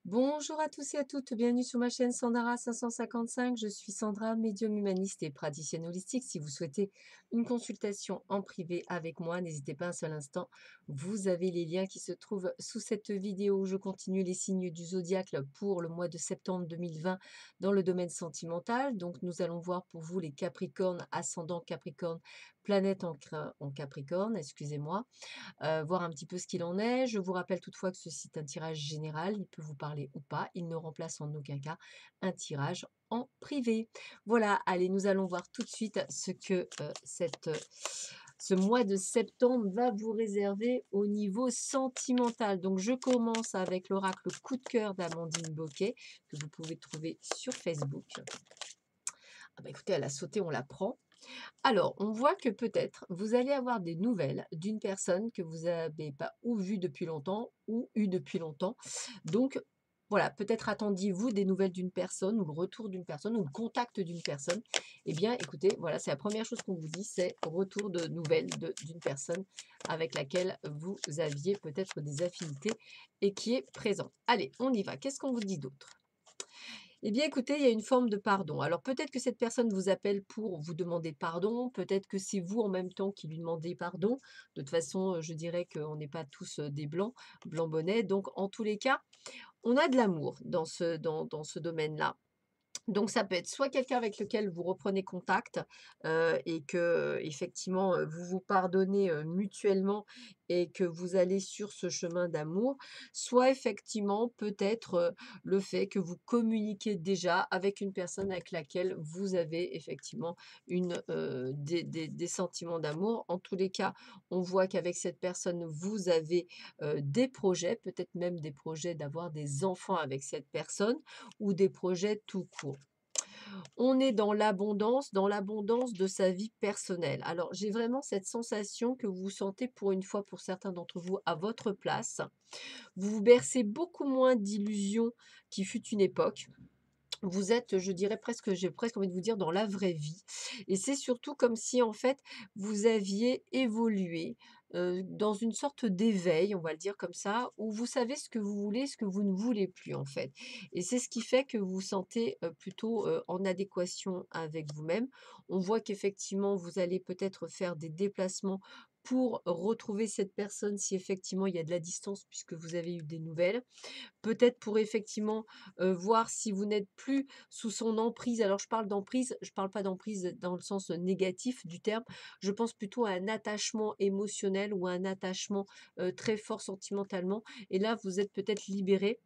Bonjour à tous et à toutes, bienvenue sur ma chaîne Sandara 555. Je suis Sandra, médium humaniste et praticienne holistique. Si vous souhaitez une consultation en privé avec moi, n'hésitez pas un seul instant. Vous avez les liens qui se trouvent sous cette vidéo. Je continue les signes du zodiaque pour le mois de septembre 2020 dans le domaine sentimental. Donc nous allons voir pour vous les Capricornes, ascendant Capricorne, planète en Capricorne, excusez-moi, voir un petit peu ce qu'il en est. Je vous rappelle toutefois que ceci est un tirage général, il peut vous parler ou pas, il ne remplace en aucun cas un tirage en privé. Voilà, allez, nous allons voir tout de suite ce que ce mois de septembre va vous réserver au niveau sentimental. Donc, je commence avec l'oracle coup de cœur d'Amandine Boquet, que vous pouvez trouver sur Facebook. Ah bah écoutez, elle a sauté, on la prend. Alors, on voit que peut-être vous allez avoir des nouvelles d'une personne que vous n'avez pas ou vue depuis longtemps ou eu depuis longtemps. Donc, voilà, peut-être attendiez-vous des nouvelles d'une personne ou le retour d'une personne ou le contact d'une personne. Eh bien, écoutez, voilà, c'est la première chose qu'on vous dit, c'est retour de nouvelles d'une personne avec laquelle vous aviez peut-être des affinités et qui est présente. Allez, on y va. Qu'est-ce qu'on vous dit d'autre? Eh bien, écoutez, il y a une forme de pardon. Alors, peut-être que cette personne vous appelle pour vous demander pardon, peut-être que c'est vous en même temps qui lui demandez pardon. De toute façon, je dirais qu'on n'est pas tous des blancs, blancs bonnets. Donc, en tous les cas, on a de l'amour dans ce domaine-là. Donc ça peut être soit quelqu'un avec lequel vous reprenez contact, et que effectivement, vous vous pardonnez, mutuellement et que vous allez sur ce chemin d'amour. Soit effectivement, peut-être, le fait que vous communiquez déjà avec une personne avec laquelle vous avez effectivement des sentiments d'amour. En tous les cas, on voit qu'avec cette personne, vous avez, des projets, peut-être même des projets d'avoir des enfants avec cette personne ou des projets tout court. On est dans l'abondance de sa vie personnelle. Alors, j'ai vraiment cette sensation que vous vous sentez pour une fois, pour certains d'entre vous, à votre place. Vous vous bercez beaucoup moins d'illusions qui fut une époque. Vous êtes, je dirais presque, j'ai presque envie de vous dire, dans la vraie vie. Et c'est surtout comme si, en fait, vous aviez évolué dans une sorte d'éveil, on va le dire comme ça, où vous savez ce que vous voulez, ce que vous ne voulez plus, en fait. Et c'est ce qui fait que vous vous sentez plutôt en adéquation avec vous-même. On voit qu'effectivement, vous allez peut-être faire des déplacements pour retrouver cette personne si effectivement il y a de la distance puisque vous avez eu des nouvelles. Peut-être pour effectivement, voir si vous n'êtes plus sous son emprise. Alors je parle d'emprise, je parle pas d'emprise dans le sens, négatif du terme. Je pense plutôt à un attachement émotionnel ou à un attachement, très fort sentimentalement et là vous êtes peut-être libéré.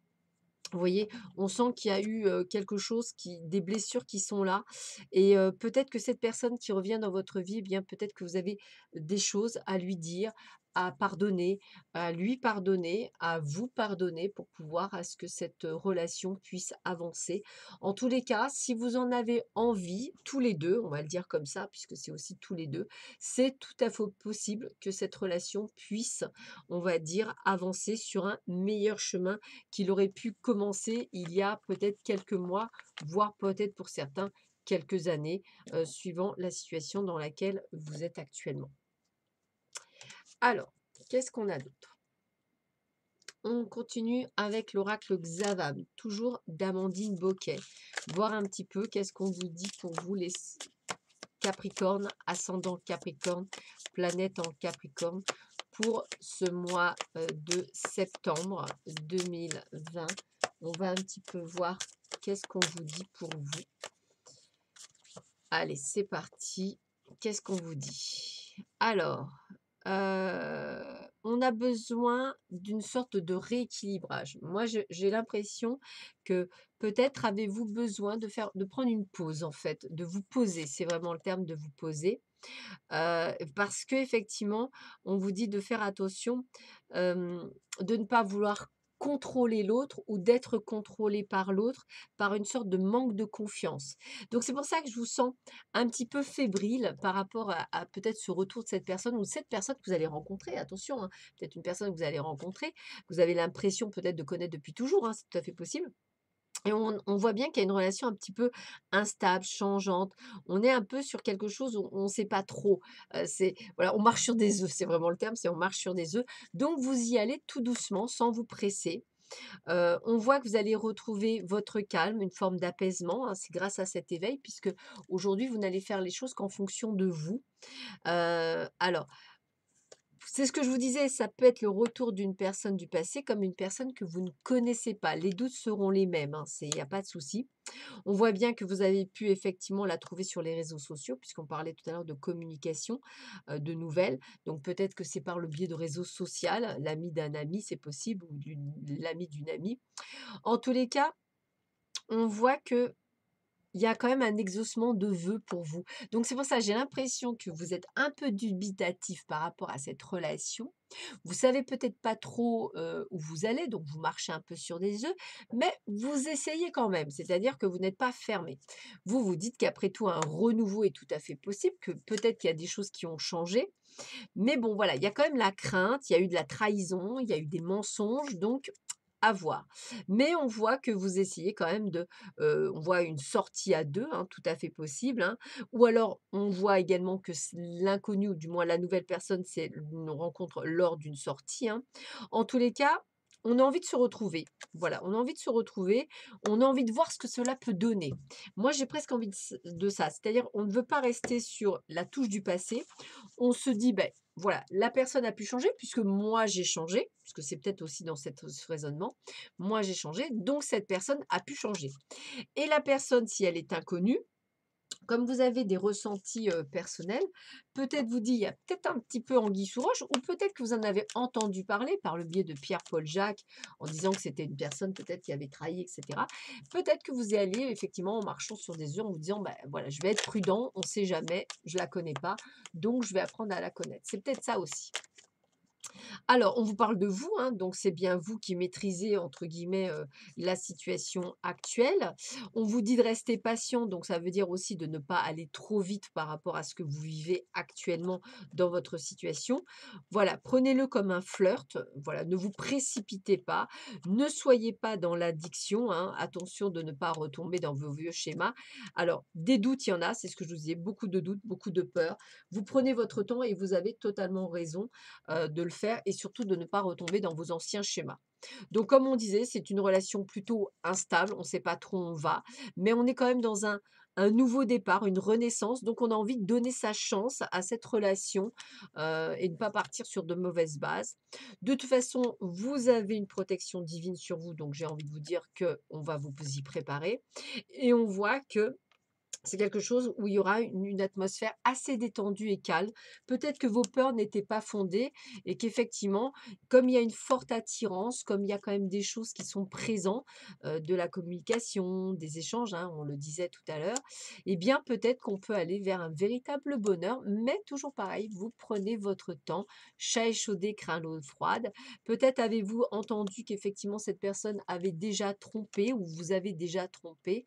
Vous voyez? On sent qu'il y a eu, quelque chose qui des blessures qui sont là et peut-être que cette personne qui revient dans votre vie, eh bien, peut-être que vous avez des choses à lui dire, à pardonner, à lui pardonner, à vous pardonner pour pouvoir à ce que cette, relation puisse avancer. En tous les cas, si vous en avez envie, tous les 2, on va le dire comme ça, puisque c'est aussi tous les 2, c'est tout à fait possible que cette relation puisse, on va dire, avancer sur un meilleur chemin qu'il aurait pu commencer il y a peut-être quelques mois, voire peut-être pour certains quelques années, suivant la situation dans laquelle vous êtes actuellement. Alors, qu'est-ce qu'on a d'autre? On continue avec l'oracle Xavam, toujours d'Amandine Boquet. Voir un petit peu qu'est-ce qu'on vous dit pour vous les Capricorne, ascendant Capricorne, planète en Capricorne, pour ce mois de septembre 2020. On va un petit peu voir qu'est-ce qu'on vous dit pour vous. Allez, c'est parti. Qu'est-ce qu'on vous dit? Alors, on a besoin d'une sorte de rééquilibrage. Moi, j'ai l'impression que peut-être avez-vous besoin de prendre une pause, en fait, de vous poser. C'est vraiment le terme de vous poser. Parce qu'effectivement, on vous dit de faire attention, de ne pas vouloir contrôler l'autre ou d'être contrôlé par l'autre, par une sorte de manque de confiance. Donc c'est pour ça que je vous sens un petit peu fébrile par rapport à peut-être ce retour de cette personne ou cette personne que vous allez rencontrer. Attention, hein, peut-être une personne que vous allez rencontrer, que vous avez l'impression peut-être de connaître depuis toujours, hein, c'est tout à fait possible. Et on voit bien qu'il y a une relation un petit peu instable, changeante. On est un peu sur quelque chose où on ne sait pas trop. C'est voilà, on marche sur des œufs, c'est vraiment le terme, c'est on marche sur des œufs. Donc vous y allez tout doucement, sans vous presser. On voit que vous allez retrouver votre calme, une forme d'apaisement, hein, c'est grâce à cet éveil puisque aujourd'hui vous n'allez faire les choses qu'en fonction de vous. Alors c'est ce que je vous disais, ça peut être le retour d'une personne du passé comme une personne que vous ne connaissez pas. Les doutes seront les mêmes, hein, il y a pas de souci. On voit bien que vous avez pu effectivement la trouver sur les réseaux sociaux, puisqu'on parlait tout à l'heure de communication, de nouvelles. Donc peut-être que c'est par le biais de réseaux social, l'ami d'un ami, c'est possible, ou l'ami d'une amie. En tous les cas, on voit que il y a quand même un exaucement de vœux pour vous. Donc c'est pour ça, j'ai l'impression que vous êtes un peu dubitatif par rapport à cette relation. Vous savez peut-être pas trop, où vous allez, donc vous marchez un peu sur des œufs, mais vous essayez quand même, c'est-à-dire que vous n'êtes pas fermé. Vous vous dites qu'après tout un renouveau est tout à fait possible, que peut-être qu'il y a des choses qui ont changé, mais bon voilà, il y a quand même la crainte, il y a eu de la trahison, il y a eu des mensonges, donc à voir. Mais on voit que vous essayez quand même on voit une sortie à 2, hein, tout à fait possible, hein. Ou alors on voit également que l'inconnu ou du moins la nouvelle personne, c'est une rencontre lors d'une sortie, hein. En tous les cas, on a envie de se retrouver. Voilà, on a envie de se retrouver, on a envie de voir ce que cela peut donner. Moi, j'ai presque envie de ça, c'est-à-dire on ne veut pas rester sur la touche du passé. On se dit: ben voilà, la personne a pu changer puisque moi j'ai changé», puisque c'est peut-être aussi dans ce raisonnement. «Moi j'ai changé, donc cette personne a pu changer» et la personne, si elle est inconnue, comme vous avez des ressentis, personnels, peut-être vous dit il y a peut-être un petit peu anguille sous roche ou peut-être que vous en avez entendu parler par le biais de Pierre-Paul Jacques en disant que c'était une personne peut-être qui avait trahi et cetera. Peut-être que vous y allez effectivement en marchant sur des œufs en vous disant: «Bah, voilà, je vais être prudent, on ne sait jamais, je la connais pas, donc je vais apprendre à la connaître». C'est peut-être ça aussi. Alors, on vous parle de vous, hein, donc c'est bien vous qui maîtrisez, entre guillemets, la situation actuelle. On vous dit de rester patient, donc ça veut dire aussi de ne pas aller trop vite par rapport à ce que vous vivez actuellement dans votre situation. Voilà, prenez-le comme un flirt, voilà, ne vous précipitez pas, ne soyez pas dans l'addiction, hein, attention de ne pas retomber dans vos vieux schémas. Alors, des doutes, il y en a, c'est ce que je vous disais, beaucoup de doutes, beaucoup de peurs. Vous prenez votre temps et vous avez totalement raison de le faire et surtout de ne pas retomber dans vos anciens schémas. Donc comme on disait, c'est une relation plutôt instable, on ne sait pas trop où on va, mais on est quand même dans un nouveau départ, une renaissance, donc on a envie de donner sa chance à cette relation et ne pas partir sur de mauvaises bases. De toute façon, vous avez une protection divine sur vous, donc j'ai envie de vous dire que on va vous y préparer. Et on voit que c'est quelque chose où il y aura une atmosphère assez détendue et calme. Peut-être que vos peurs n'étaient pas fondées et qu'effectivement, comme il y a une forte attirance, comme il y a quand même des choses qui sont présentes, de la communication, des échanges, hein, on le disait tout à l'heure, eh bien peut-être qu'on peut aller vers un véritable bonheur, mais toujours pareil, vous prenez votre temps, chat échaudé craint l'eau froide. Peut-être avez-vous entendu qu'effectivement cette personne avait déjà trompé ou vous avez déjà trompé.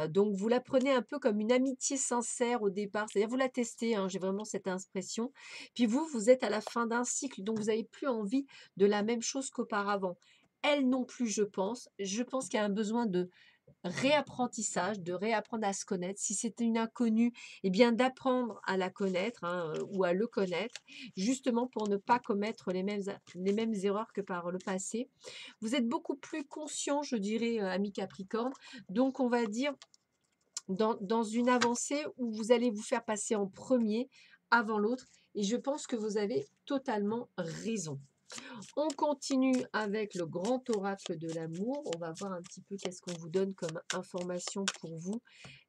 Donc vous la prenez un peu comme une amitié sincère au départ, c'est-à-dire vous la testez, hein, j'ai vraiment cette impression. Puis vous, vous êtes à la fin d'un cycle, donc vous avez plus envie de la même chose qu'auparavant. Elle non plus, je pense. Je pense qu'il y a un besoin de réapprentissage, de réapprendre à se connaître. Si c'était une inconnue, eh bien d'apprendre à la connaître, hein, ou à le connaître, justement pour ne pas commettre les mêmes erreurs que par le passé. Vous êtes beaucoup plus conscient, je dirais, ami Capricorne. Donc on va dire dans une avancée où vous allez vous faire passer en premier avant l'autre et je pense que vous avez totalement raison. On continue avec le grand oracle de l'amour. On va voir un petit peu qu'est-ce qu'on vous donne comme information pour vous,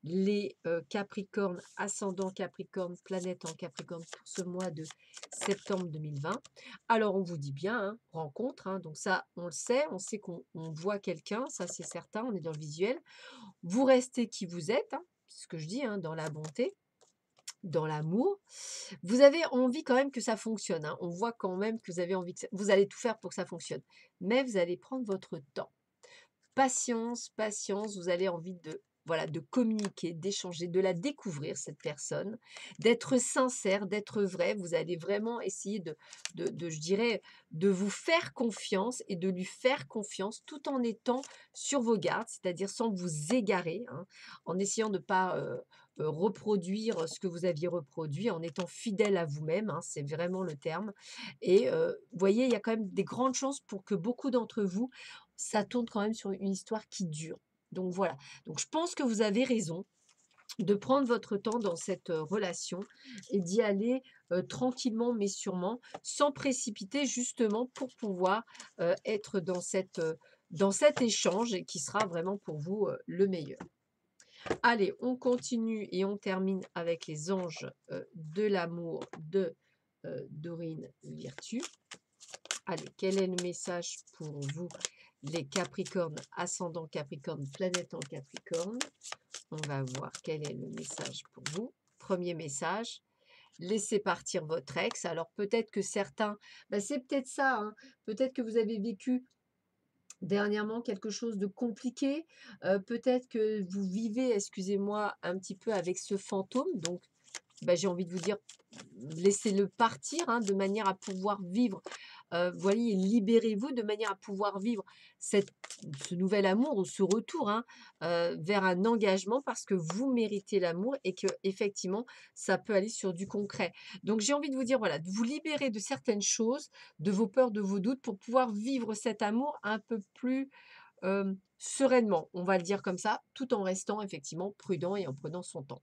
les Capricornes, ascendant Capricorne, planète en Capricorne pour ce mois de septembre 2020. Alors, on vous dit bien, hein, rencontre, hein, donc ça, on sait qu'on voit quelqu'un, ça c'est certain, on est dans le visuel. Vous restez qui vous êtes, hein, c'est ce que je dis, hein, dans la bonté, dans l'amour. Vous avez envie quand même que ça fonctionne, hein. On voit quand même que vous avez envie que vous allez tout faire pour que ça fonctionne. Mais vous allez prendre votre temps. Patience, patience, vous avez envie de voilà, de communiquer, d'échanger, de la découvrir cette personne, d'être sincère, d'être vrai. Vous allez vraiment essayer je dirais, de vous faire confiance et de lui faire confiance tout en étant sur vos gardes, c'est-à-dire sans vous égarer, hein, en essayant de pas, reproduire ce que vous aviez reproduit en étant fidèle à vous-même, hein, c'est vraiment le terme et vous voyez, il y a quand même des grandes chances pour que beaucoup d'entre vous, ça tourne quand même sur une histoire qui dure. Donc voilà, donc je pense que vous avez raison de prendre votre temps dans cette, relation et d'y aller, tranquillement mais sûrement, sans précipiter justement pour pouvoir, être dans cet échange et qui sera vraiment pour vous, le meilleur. Allez, on continue et on termine avec les anges, de l'amour de, Dorine Virtue. Allez, quel est le message pour vous, les Capricornes, ascendant Capricorne, planète en Capricorne? On va voir quel est le message pour vous. Premier message, laissez partir votre ex. Alors peut-être que certains, c'est peut-être ça, hein, peut-être que vous avez vécu dernièrement quelque chose de compliqué, peut-être que vous vivez, excusez-moi, un petit peu avec ce fantôme, donc j'ai envie de vous dire, laissez-le partir, hein, de manière à pouvoir vivre, voyez, libérez-vous de manière à pouvoir vivre cette ce nouvel amour ou ce retour, hein, vers un engagement parce que vous méritez l'amour et que effectivement ça peut aller sur du concret. Donc j'ai envie de vous dire, voilà, de vous libérer de certaines choses, de vos peurs, de vos doutes pour pouvoir vivre cet amour un peu plus, sereinement, on va le dire comme ça, tout en restant effectivement prudent et en prenant son temps.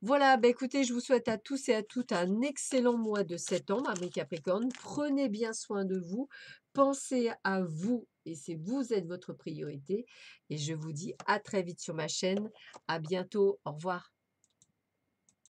Voilà, écoutez, je vous souhaite à tous et à toutes un excellent mois de septembre, amis Capricorne. Prenez bien soin de vous, pensez à vous et c'est vous êtes votre priorité. Et je vous dis à très vite sur ma chaîne. À bientôt. Au revoir.